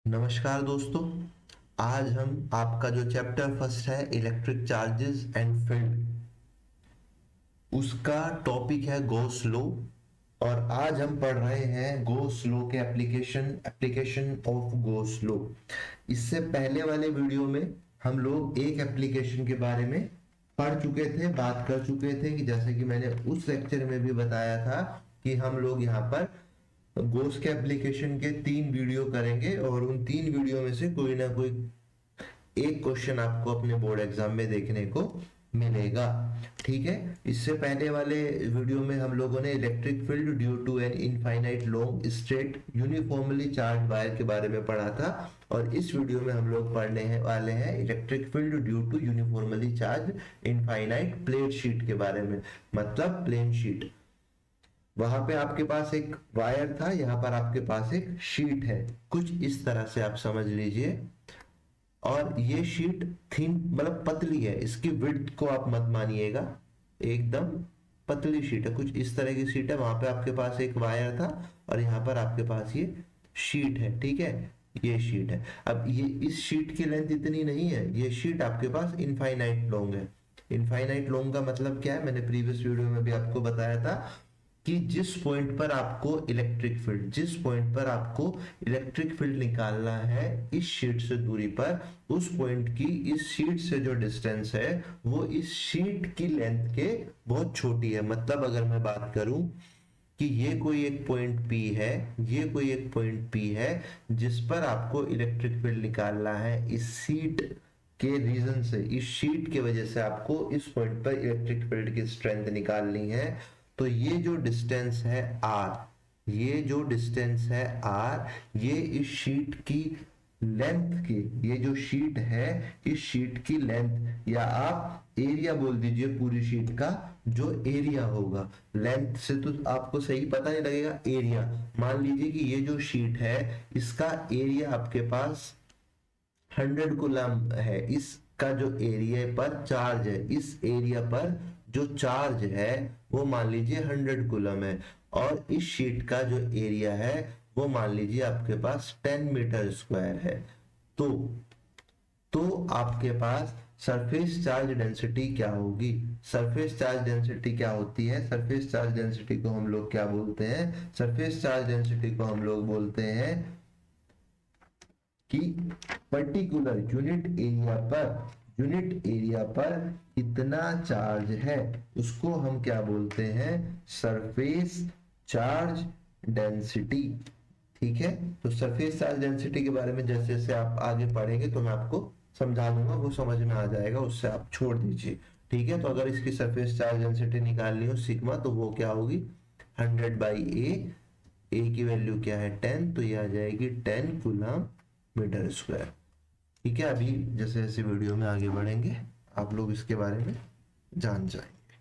नमस्कार दोस्तों। आज हम आपका जो चैप्टर फर्स्ट है इलेक्ट्रिक चार्जेस एंड फील्ड, उसका टॉपिक है गॉस लॉ। और आज हम पढ़ रहे हैं गॉस लॉ के एप्लीकेशन ऑफ गॉस लॉ। इससे पहले वाले वीडियो में हम लोग एक एप्लीकेशन के बारे में पढ़ चुके थे, बात कर चुके थे कि जैसे कि मैंने उस लेक्चर में भी बताया था कि हम लोग यहाँ पर गोस के एप्लीकेशन के 3 वीडियो करेंगे और उन 3 वीडियो में से कोई ना कोई एक क्वेश्चन आपको अपने बोर्ड एग्जाम में देखने को मिलेगा। ठीक है, इससे पहले वाले वीडियो में हम लोगों ने electric field due to an infinite long straight uniformly charge wire के बारे में पढ़ा था। और इस वीडियो में हम लोग पढ़ने वाले हैं electric field due to uniformly charge infinite plate sheet के बारे में, मतलब प्लेन शीट। वहां पे आपके पास एक वायर था, यहाँ पर आपके पास एक शीट है, कुछ इस तरह से आप समझ लीजिए। और ये शीट थिन मतलब पतली है, इसकी विड्थ को आप मत मानिएगा, एकदम पतली शीट है, कुछ इस तरह की शीट है। वहां पे आपके पास एक वायर था और यहाँ पर आपके पास ये शीट है। ठीक है, ये शीट है। अब ये इस शीट की लेंथ इतनी नहीं है, ये शीट आपके पास इनफाइनाइट लॉन्ग है। इनफाइनाइट लॉन्ग का मतलब क्या है, मैंने प्रीवियस वीडियो में भी आपको बताया था कि जिस पॉइंट पर आपको इलेक्ट्रिक फील्ड निकालना है इस शीट से दूरी पर, उस पॉइंट की इस शीट से जो डिस्टेंस है वो इस शीट की लेंथ के बहुत छोटी है। मतलब अगर मैं बात करूं कि ये कोई एक पॉइंट P है, ये कोई एक पॉइंट P है जिस पर आपको इलेक्ट्रिक फील्ड निकालना है इस शीट के रीजन से, इस शीट की वजह से आपको इस पॉइंट पर इलेक्ट्रिक फील्ड की स्ट्रेंथ निकालनी है। तो ये जो डिस्टेंस है R, ये जो डिस्टेंस है R, ये इस शीट की लेंथ की, ये जो शीट है इस शीट की लेंथ, या आप एरिया बोल दीजिए पूरी शीट का जो एरिया होगा। लेंथ से तो आपको सही पता नहीं लगेगा, एरिया मान लीजिए कि ये जो शीट है इसका एरिया आपके पास 100 कूलम है। इसका जो एरिया पर चार्ज है, इस एरिया पर जो चार्ज है वो मान लीजिए 100 कूलम है। और इस शीट का जो एरिया है वो मान लीजिए आपके पास 10 मीटर स्क्वायर है। तो आपके पास सरफेस चार्ज डेंसिटी क्या होगी? सरफेस चार्ज डेंसिटी क्या होती है? सरफेस चार्ज डेंसिटी को हम लोग क्या बोलते हैं? सरफेस चार्ज डेंसिटी को हम लोग बोलते हैं कि पर्टिकुलर यूनिट एरिया पर कितना चार्ज है उसको हम क्या बोलते हैं? Surface charge density. ठीक है, तो सरफेस चार्ज डेंसिटी के बारे में जैसे जैसे आप आगे पढ़ेंगे तो मैं आपको समझा दूंगा, वो समझ में आ जाएगा, उससे आप छोड़ दीजिए। ठीक है, तो अगर इसकी सरफेस चार्ज डेंसिटी निकालनी हो सिग्मा, तो वो क्या होगी? 100/A। ए की वैल्यू क्या है? 10, तो ये आ जाएगी 10 कूलम मीटर स्क्वायर। ठीक है, अभी जैसे जैसे वीडियो में आगे बढ़ेंगे आप लोग इसके बारे में जान जाएंगे।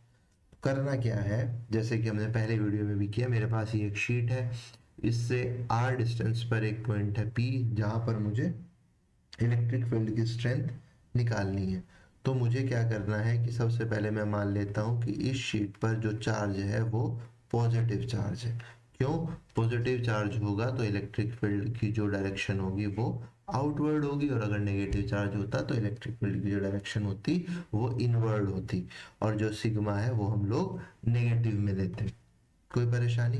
करना क्या है, जैसे कि हमने पहले वीडियो में भी किया, मेरे पास ये एक शीट है, इससे r डिस्टेंस पर एक पॉइंट है P जहां पर मुझे इलेक्ट्रिक फील्ड की स्ट्रेंथ निकालनी है। तो मुझे क्या करना है कि सबसे पहले मैं मान लेता हूं कि इस शीट पर जो चार्ज है वो पॉजिटिव चार्ज है। क्यों? पॉजिटिव चार्ज होगा तो इलेक्ट्रिक फील्ड की जो डायरेक्शन होगी वो आउटवर्ड होगी, और अगर नेगेटिव चार्ज होता तो इलेक्ट्रिक फील्ड की जो डायरेक्शन होती वो इनवर्ड होती। और जो सिग्मा है वो हम लोग नेगेटिव में लेते। कोई परेशानी?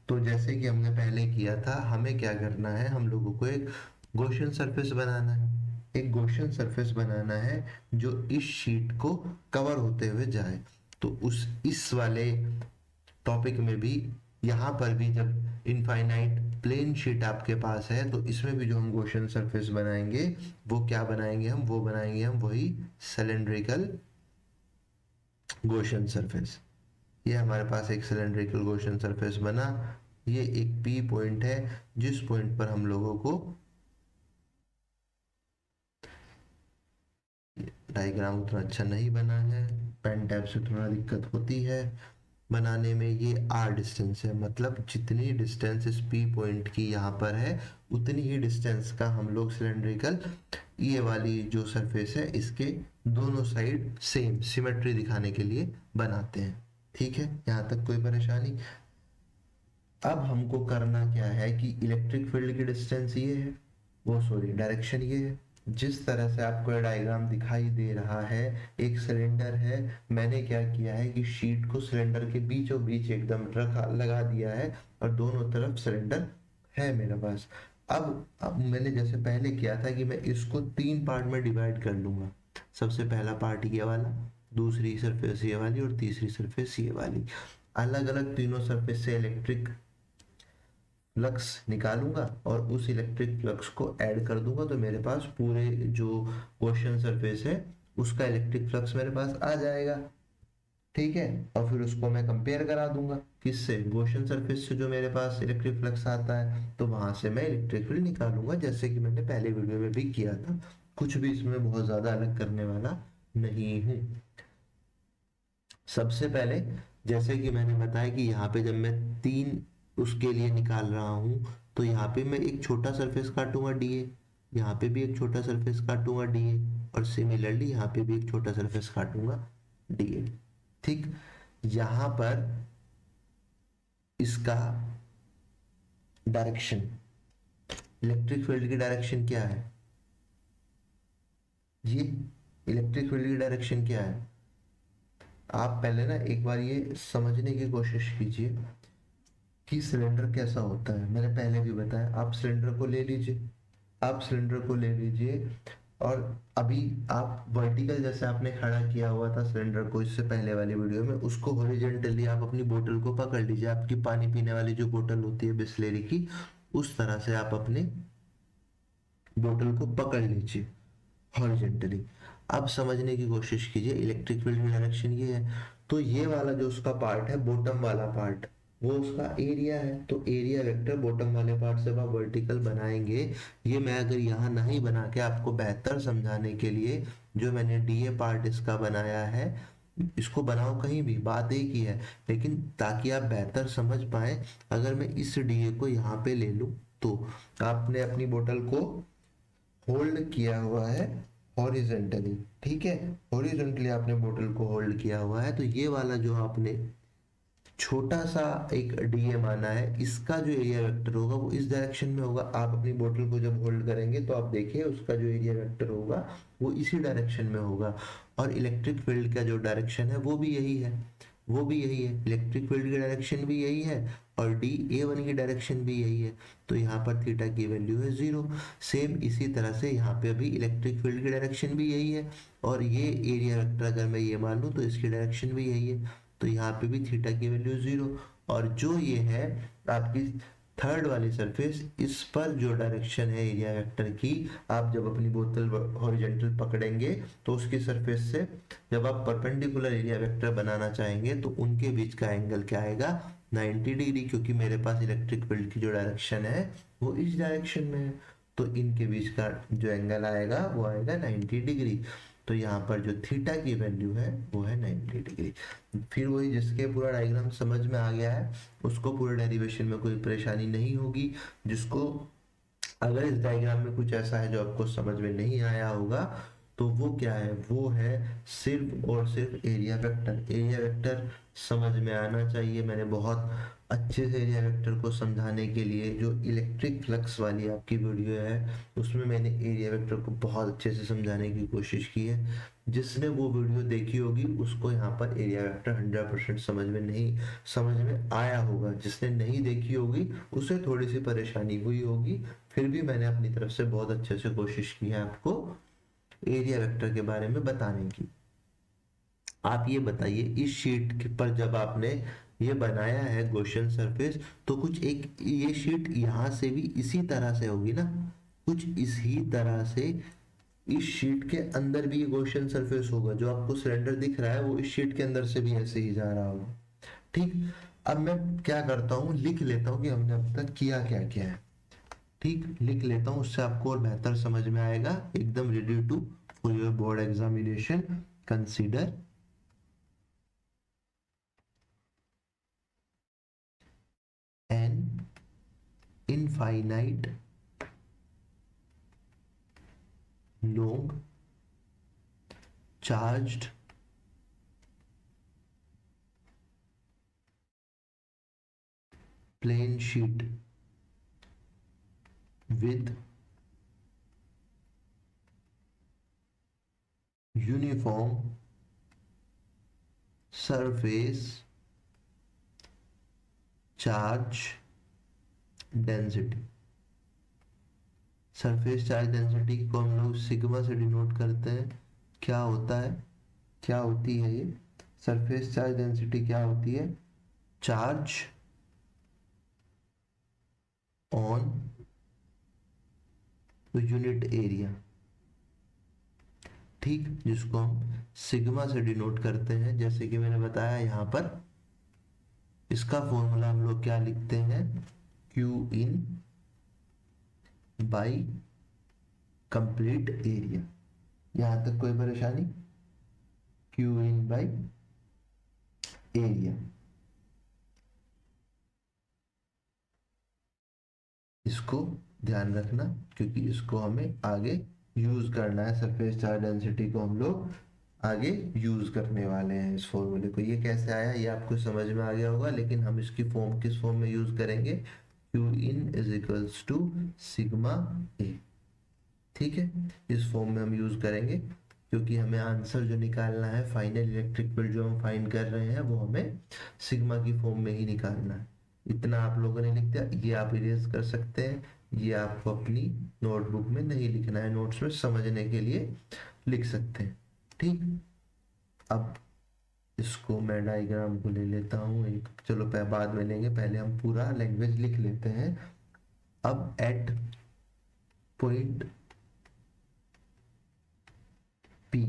तो जैसे कि हमने पहले किया था, हमें क्या करना है, हम लोगों को एक गॉसियन सरफेस बनाना है। एक गॉसियन सरफेस बनाना है जो इस शीट को कवर होते हुए जाए। तो इस वाले टॉपिक में भी, यहाँ पर भी जब इनफाइनाइट प्लेन शीट आपके पास है तो इसमें भी जो हम गॉसियन सरफेस बनाएंगे वो क्या बनाएंगे? वो बनाएंगे हम वही सिलेंड्रिकल गॉसियन सरफेस। ये हमारे पास एक सिलेंड्रिकल गॉसियन सरफेस बना। ये एक P पॉइंट है जिस पॉइंट पर हम लोगों को, डायग्राम उतना अच्छा नहीं बना है, पेन टैब से थोड़ा दिक्कत होती है बनाने में। ये R डिस्टेंस है, मतलब जितनी डिस्टेंस इस P पॉइंट की यहाँ पर है उतनी ही डिस्टेंस का हम लोग सिलेंड्रिकल, ये वाली जो सरफेस है इसके दोनों साइड सेम सिमेट्री दिखाने के लिए बनाते हैं। ठीक है, यहाँ तक कोई परेशानी? अब हमको करना क्या है कि इलेक्ट्रिक फील्ड की डिस्टेंस ये है, वो सॉरी डायरेक्शन ये है। जिस तरह से आपको ये डायग्राम दिखाई दे रहा है, एक सिलेंडर है, मैंने क्या किया है कि शीट को सिलेंडर के बीचों बीच एकदम रखा लगा दिया है और दोनों तरफ सिलेंडर है मेरे पास। अब मैंने जैसे पहले किया था कि मैं इसको 3 पार्ट में डिवाइड कर लूंगा। सबसे पहला पार्ट ये वाला, दूसरी सरफेस ये वाली और तीसरी सरफेस ये वाली। अलग अलग तीनों सरफेस से इलेक्ट्रिक फ्लक्स निकालूंगा और उस इलेक्ट्रिक फ्लक्स को ऐड कर दूंगा, तो मेरे पास पूरे जो क्वेश्चन सरफेस है उसका इलेक्ट्रिक फ्लक्स मेरे पास आ जाएगा। ठीक है, और फिर उसको मैं कंपेयर करा दूंगा किससे, गॉसियन सरफेस से जो मेरे पास इलेक्ट्रिक फ्लक्स आता है, तो वहां से मैं इलेक्ट्रिक फील्ड निकालूंगा, जैसे कि मैंने पहले वीडियो में भी किया था। कुछ भी इसमें बहुत ज्यादा अलग करने वाला नहीं हूं। सबसे पहले जैसे कि मैंने बताया कि यहाँ पे जब मैं 3 उसके लिए निकाल रहा हूं, तो यहाँ पे मैं एक छोटा सरफेस काटूंगा डीए, यहाँ पे भी एक छोटा सरफेस काटूंगा डीए, और सिमिलरली यहाँ पे भी एक छोटा सरफेस काटूंगा डीए। ठीक, यहां पर इसका डायरेक्शन, इलेक्ट्रिक फील्ड की डायरेक्शन क्या है, ये इलेक्ट्रिक फील्ड की डायरेक्शन क्या है, आप पहले ना एक बार ये समझने की कोशिश कीजिए कि सिलेंडर कैसा होता है। मैंने पहले भी बताया, आप सिलेंडर को ले लीजिए, आप सिलेंडर को ले लीजिए, और अभी आप वर्टिकल जैसे आपने खड़ा किया हुआ था सिलेंडर को इससे पहले वाली वीडियो में, उसको हॉरिजॉन्टली आप अपनी बोतल को पकड़ लीजिए, आपकी पानी पीने वाली जो बोतल होती है बिस्लेरी की, उस तरह से आप अपने बोतल को पकड़ लीजिए हॉरिजॉन्टली। अब समझने की कोशिश कीजिए, इलेक्ट्रिक फील्ड की डायरेक्शन ये है, तो ये वाला जो उसका पार्ट है, बॉटम वाला पार्ट, वो उसका एरिया है, तो एरिया वेक्टर बॉटम वाले पार्ट से आप वर्टिकल बनाएंगे। ये मैं अगर यहाँ नहीं बना के आपको बेहतर समझाने के लिए जो मैंने डीए पार्ट इसका बनाया है, इसको बनाओ कहीं भी, बात एक ही है, लेकिन ताकि आप बेहतर समझ पाए, अगर मैं इस डीए को यहाँ पे ले लूं, तो आपने अपनी बोतल को होल्ड किया हुआ है हॉरिजेंटली। ठीक है, हॉरिजेंटली आपने बोतल को होल्ड किया हुआ है, तो ये वाला जो आपने छोटा सा एक डीए माना है, इसका जो एरिया वेक्टर होगा वो इस डायरेक्शन में होगा। आप अपनी बोतल को जब होल्ड करेंगे तो आप देखिए उसका जो एरिया वेक्टर होगा वो इसी डायरेक्शन में होगा, और इलेक्ट्रिक फील्ड का जो डायरेक्शन है वो भी यही है, वो भी यही है, इलेक्ट्रिक फील्ड की डायरेक्शन भी यही है, और डी ए वन की डायरेक्शन भी यही है, तो यहाँ पर थीटा की वैल्यू है 0। सेम इसी तरह से यहाँ पे अभी इलेक्ट्रिक फील्ड की डायरेक्शन भी यही है, और ये एरिया वेक्टर अगर मैं ये मान लूँ तो इसकी डायरेक्शन भी यही है, तो यहाँ पे भी थीटा की वैल्यू 0। और जो ये है आपकी थर्ड वाली सरफेस, इस पर जो डायरेक्शन है एरिया वेक्टर की, आप जब अपनी बोतल हॉरिजॉन्टल पकड़ेंगे तो उसकी सरफेस से जब आप परपेंडिकुलर एरिया वेक्टर बनाना चाहेंगे तो उनके बीच का एंगल क्या आएगा, 90 डिग्री, क्योंकि मेरे पास इलेक्ट्रिक फील्ड की जो डायरेक्शन है वो इस डायरेक्शन में है, तो इनके बीच का जो एंगल आएगा वो आएगा 90 डिग्री। तो यहाँ पर जो थीटा की वैल्यू है वो है 90 डिग्री। फिर वही, जिसके पूरा डायग्राम समझ में आ गया है उसको पूरे डेरिवेशन में कोई परेशानी नहीं होगी। जिसको अगर इस डायग्राम में कुछ ऐसा है जो आपको समझ में नहीं आया होगा, तो वो क्या है, वो है सिर्फ और सिर्फ एरिया वेक्टर। एरिया वेक्टर समझ में आना चाहिए। मैंने बहुत अच्छे से एरिया वेक्टर को समझाने के लिए, जो इलेक्ट्रिक फ्लक्स वाली आपकी वीडियो है उसमें मैंने एरिया वेक्टर को बहुत अच्छे से समझाने की कोशिश की है। जिसने वो वीडियो देखी होगी उसको यहाँ पर एरिया वेक्टर 100% समझ में आया होगा, जिसने नहीं देखी होगी उसे थोड़ी सी परेशानी हुई होगी। फिर भी मैंने अपनी तरफ से बहुत अच्छे से कोशिश की है आपको एरिया वेक्टर के बारे में बताने की। आप ये बताइए, इस शीट पर जब आपने ये बनाया है गॉसियन सरफेस, तो कुछ एक ये शीट यहाँ से भी इसी तरह से होगी ना, कुछ इसी तरह से इस शीट के अंदर भी ये गॉसियन सरफेस होगा। जो आपको सिलेंडर दिख रहा है वो इस शीट के अंदर से भी ऐसे ही जा रहा होगा। ठीक, अब मैं क्या करता हूँ, लिख लेता हूँ कि हमने अब तक किया क्या क्या है। ठीक, लिख लेता हूँ, उससे आपको और बेहतर समझ में आएगा। एकदम ready to for your board examination, consider an infinite long charged plane sheet with uniform surface charge density. Surface charge density को हम लोग सिग्मा से डिनोट करते हैं। क्या होता है, क्या होती है ये सरफेस चार्ज डेंसिटी? क्या होती है? चार्ज ऑन यूनिट एरिया, ठीक, जिसको हम सिग्मा से डिनोट करते हैं। जैसे कि मैंने बताया यहां पर इसका फॉर्मूला हम लोग क्या लिखते हैं, Q in by complete area. यहां तक कोई परेशानी? क्यू इन बाई एरिया, इसको ध्यान रखना क्योंकि इसको हमें आगे यूज करना है। सरफेस चार्ज डेंसिटी को हम लोग आगे यूज करने वाले हैं इस फॉर्मूले को। ये कैसे आया ये आपको समझ में आ गया होगा, लेकिन हम इसकी फॉर्म किस फॉर्म में यूज करेंगे? Q in is equals to sigma A, ठीक है, इस फॉर्म में हम यूज करेंगे क्योंकि हमें आंसर जो निकालना है, फाइनल इलेक्ट्रिक फील्ड जो हम फाइंड कर रहे हैं, वो हमें सिग्मा की फॉर्म में ही निकालना है। इतना आप लोगों ने लिख दिया, ये आप इरेज कर सकते हैं, ये आपको अपनी नोटबुक में नहीं लिखना है, नोट्स में समझने के लिए लिख सकते हैं, ठीक। अब इसको मैं डायग्राम को ले लेता हूँ एक, चलो बाद में लेंगे, पहले हम पूरा लैंग्वेज लिख लेते हैं। अब एट पॉइंट पी,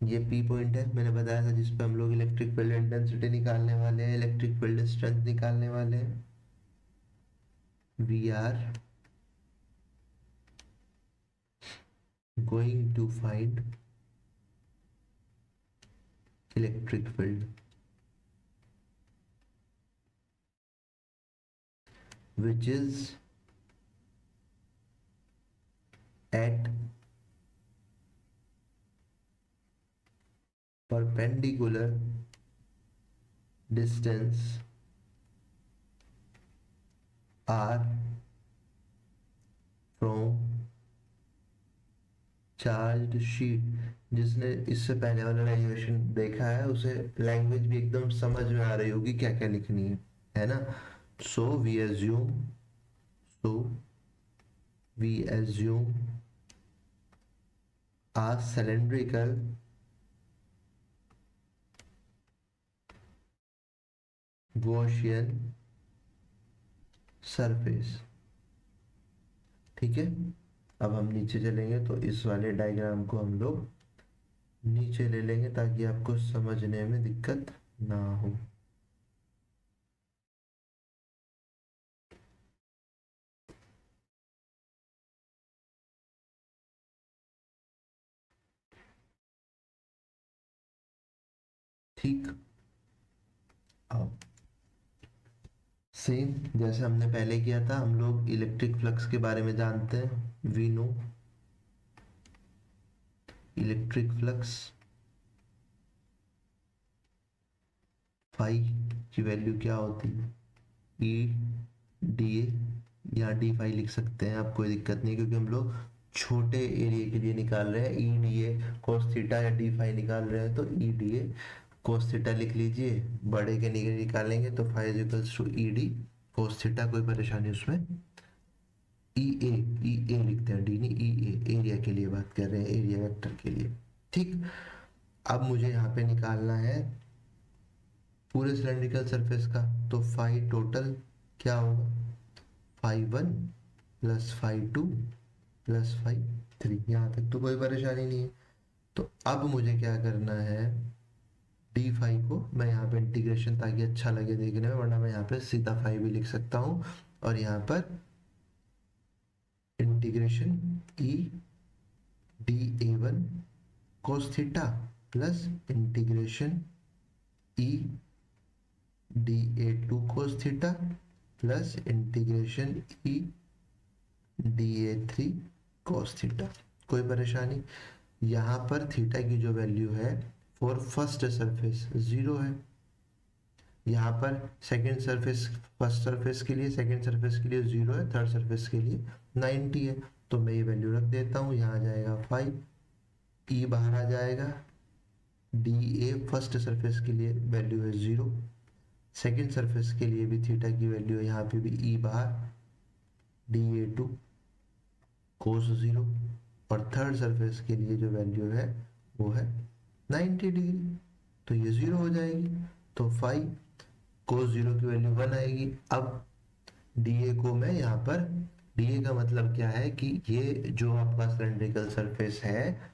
ये पी पॉइंट है, मैंने बताया था, जिस पे हम लोग इलेक्ट्रिक फील्ड इंटेंसिटी निकालने वाले हैं, इलेक्ट्रिक फील्ड स्ट्रेंथ निकालने वाले हैं। We are going to find electric field which is at perpendicular distance r from charged sheet। जिसने इससे पहले वाला डेरिवेशन देखा है उसे लैंग्वेज भी एकदम समझ में आ रही होगी क्या क्या लिखनी है ना। so we assume a cylindrical Gaussian surface, ठीक है। अब हम नीचे चलेंगे तो इस वाले डायग्राम को हम लोग नीचे ले लेंगे ताकि आपको समझने में दिक्कत ना हो। ठीक, अब सेम जैसे हमने पहले किया था, हम लोग इलेक्ट्रिक फ्लक्स के बारे में जानते हैं। We know electric flux phi की वैल्यू क्या होती है, ई डी ए, या डी फाई लिख सकते हैं आप, कोई दिक्कत नहीं, क्योंकि हम लोग छोटे एरिया के लिए निकाल रहे हैं। ई डी ए कोस थीटा या डी फाई निकाल रहे हैं तो ई डी ए कोस थीटा लिख लीजिए, बड़े के लिए निकालेंगे तो phi is equals to E D cos theta, कोई परेशानी उसमें। ई ए लिखते हैं, डी नहीं ई ए, एरिया के लिए बात कर रहे हैं, एरिया वेक्टर के लिए, ठीक। अब मुझे यहाँ पे निकालना है पूरे सिलेंड्रिकल सरफेस का, तो फाई टोटल क्या होगा, phi one plus phi two plus phi three, यहाँ तक तो कोई परेशानी नहीं है। तो अब मुझे क्या करना है, डी फाई को मैं यहाँ पे इंटीग्रेशन, ताकि अच्छा लगे देखने में, वरना मैं यहाँ पे सीधा फाई भी लिख सकता हूँ, और यहाँ पर integration E D A one cos theta plus integration E D A two cos theta plus integration E D A three cos theta, कोई परेशानी। यहाँ पर थीटा की जो वैल्यू है फॉर फर्स्ट सरफेस 0 है, यहाँ पर सेकेंड सरफेस, फर्स्ट सरफेस के लिए, सेकेंड सरफेस के लिए 0 है, थर्ड सरफेस के लिए 90 है, तो मैं ये वैल्यू रख देता हूँ, यहाँ आ जाएगा 5 ई बाहर आ जाएगा, डी ए फर्स्ट सरफेस के लिए वैल्यू है 0, सेकेंड सरफेस के लिए भी थीटा की वैल्यू है, यहाँ पे भी ई बाहर, डी ए टू कोस 0, और थर्ड सरफेस के लिए जो वैल्यू है वो है 90 डिग्री, तो ये 0 हो जाएगी। तो 5 कोस 0 की वैल्यू 1 आएगी। अब डी ए को मैं यहाँ पर, डी ए का मतलब क्या है कि ये जो आपका सिलेंड्रिकल सरफेस है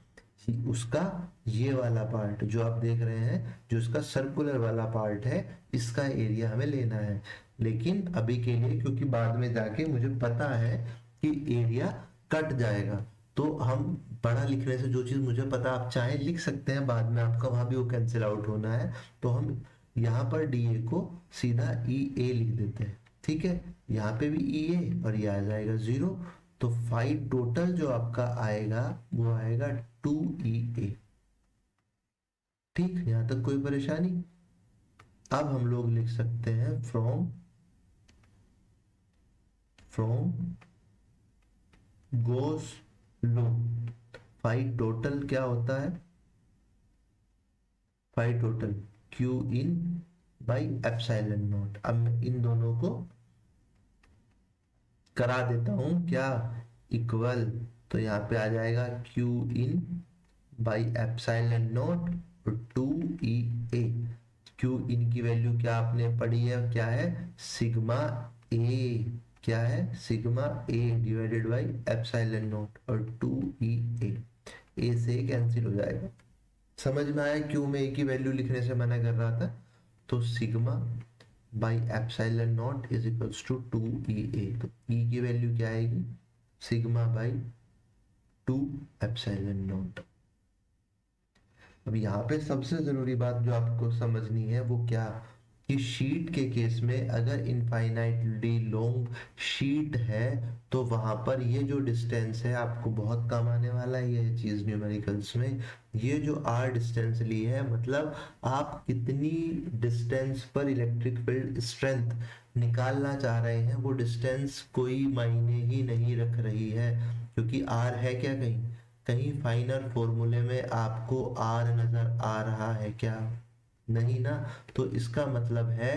उसका ये वाला पार्ट जो आप देख रहे हैं, जो इसका सर्कुलर वाला पार्ट है, इसका एरिया हमें लेना है। लेकिन अभी के लिए, क्योंकि बाद में जाके मुझे पता है कि एरिया कट जाएगा, तो हम बड़ा लिखने से जो चीज मुझे पता, आप चाहे लिख सकते हैं, बाद में आपका वहां भी वो कैंसिल आउट होना है, तो हम यहाँ पर डी ए को सीधा ई ए लिख देते हैं। ठीक है, यहाँ पे भी ई ए और ये आ जाएगा 0, तो 5 टोटल जो आपका आएगा वो आएगा 2EA। ठीक, यहां तक कोई परेशानी? अब हम लोग लिख सकते हैं फ्रॉम गोस लो 5 टोटल क्या होता है, 5 total Q in by epsilon not. अब मैं इन दोनों को करा देता हूं क्या, इक्वल, तो यहाँ पे आ जाएगा Q in by epsilon not 2EA। Q इन की वैल्यू क्या आपने पढ़ी है, क्या है, सिग्मा ए, क्या है, sigma A divided by epsilon not और 2EA, ए से कैंसिल हो जाएगा। समझ में आया क्यों मैं ए की वैल्यू लिखने से मना कर रहा था? तो sigma by epsilon not is equals to 2EA, तो ई की वैल्यू क्या आएगी, सिग्मा बाई 2 एप्सिलॉन नॉट। अब यहाँ पे सबसे जरूरी बात जो आपको समझनी है वो क्या, कि शीट के केस में अगर इनफाइनाइटली लॉन्ग शीट है तो वहां पर ये जो डिस्टेंस है आपको बहुत काम आने वाला है ये चीज न्यूमेरिकल्स में। ये जो आर डिस्टेंस ली है, मतलब आप कितनी डिस्टेंस पर इलेक्ट्रिक फील्ड स्ट्रेंथ निकालना चाह रहे हैं, वो डिस्टेंस कोई मायने ही नहीं रख रही है, क्योंकि आर है क्या, कहीं कहीं फाइनल फॉर्मूले में आपको आर नजर आ रहा है क्या, नहीं ना। तो इसका मतलब है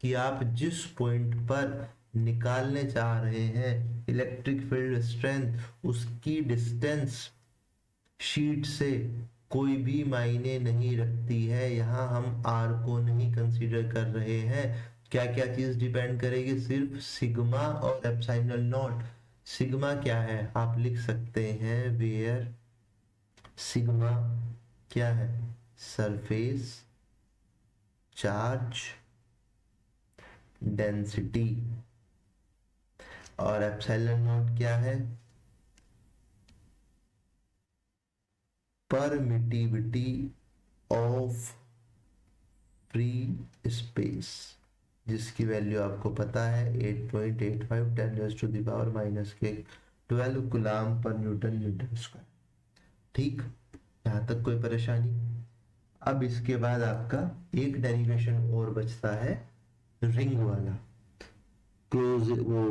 कि आप जिस पॉइंट पर निकालने चाह रहे हैं इलेक्ट्रिक फील्ड स्ट्रेंथ, उसकी डिस्टेंस शीट से कोई भी मायने नहीं रखती है। यहाँ हम आर को नहीं कंसीडर कर रहे हैं। क्या क्या चीज डिपेंड करेगी, सिर्फ सिग्मा और एप्सिलॉन नॉट। सिग्मा क्या है, आप लिख सकते हैं वेयर सिग्मा क्या है, सरफेस चार्ज डेंसिटी, और एप्सिलॉन नॉट क्या है, परमिटिविटी ऑफ फ्री स्पेस, जिसकी वैल्यू आपको पता है 8.85 10⁻⁻⁻⁰ कूलाम पर न्यूटन मीटर स्क्वायर। ठीक, यहां तक कोई परेशानी? अब इसके बाद आपका एक डेरिवेशन और बचता है रिंग वाला, क्लोज, वो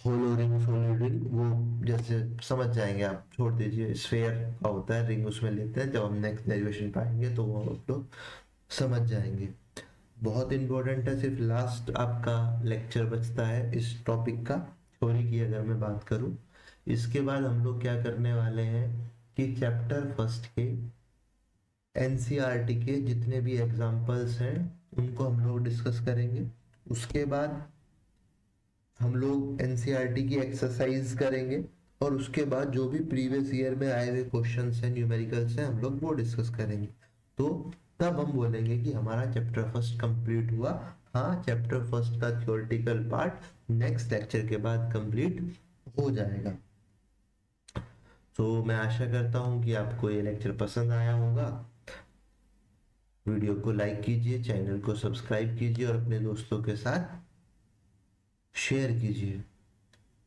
होलो रिंग, सॉलिड रिंग, वो जैसे समझ जाएंगे आप, छोड़ दीजिए, स्फेयर का होता है रिंग, उसमें लेते हैं, जब हम नेक्स्ट डेरिवेशन पाएंगे तो वो आप लोग समझ जाएंगे। बहुत इंपॉर्टेंट है, सिर्फ लास्ट आपका लेक्चर बचता है इस टॉपिक का, थ्योरी की अगर मैं बात करूं। इसके बाद हम लोग क्या करने वाले हैं कि चैप्टर फर्स्ट के एनसीईआरटी के जितने भी एग्जाम्पल्स हैं उनको हम लोग डिस्कस करेंगे। उसके बाद हम लोग एनसीईआरटी की एक्सरसाइज करेंगे, और उसके बाद जो भी प्रीवियस ईयर में आए हुए क्वेश्चंस हैं न्यूमेरिकल्स हैं, हम लोग वो डिस्कस करेंगे। तो तब हम बोलेंगे कि हमारा चैप्टर फर्स्ट कंप्लीट हुआ। हाँ, चैप्टर फर्स्ट का थ्योरेटिकल पार्ट नेक्स्ट लेक्चर के बाद कंप्लीट हो जाएगा। तो मैं आशा करता हूँ कि आपको ये लेक्चर पसंद आया होगा। वीडियो को लाइक कीजिए, चैनल को सब्सक्राइब कीजिए और अपने दोस्तों के साथ शेयर कीजिए।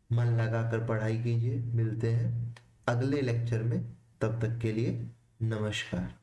मन लगाकर पढ़ाई कीजिए। मिलते हैं अगले लेक्चर में, तब तक के लिए नमस्कार।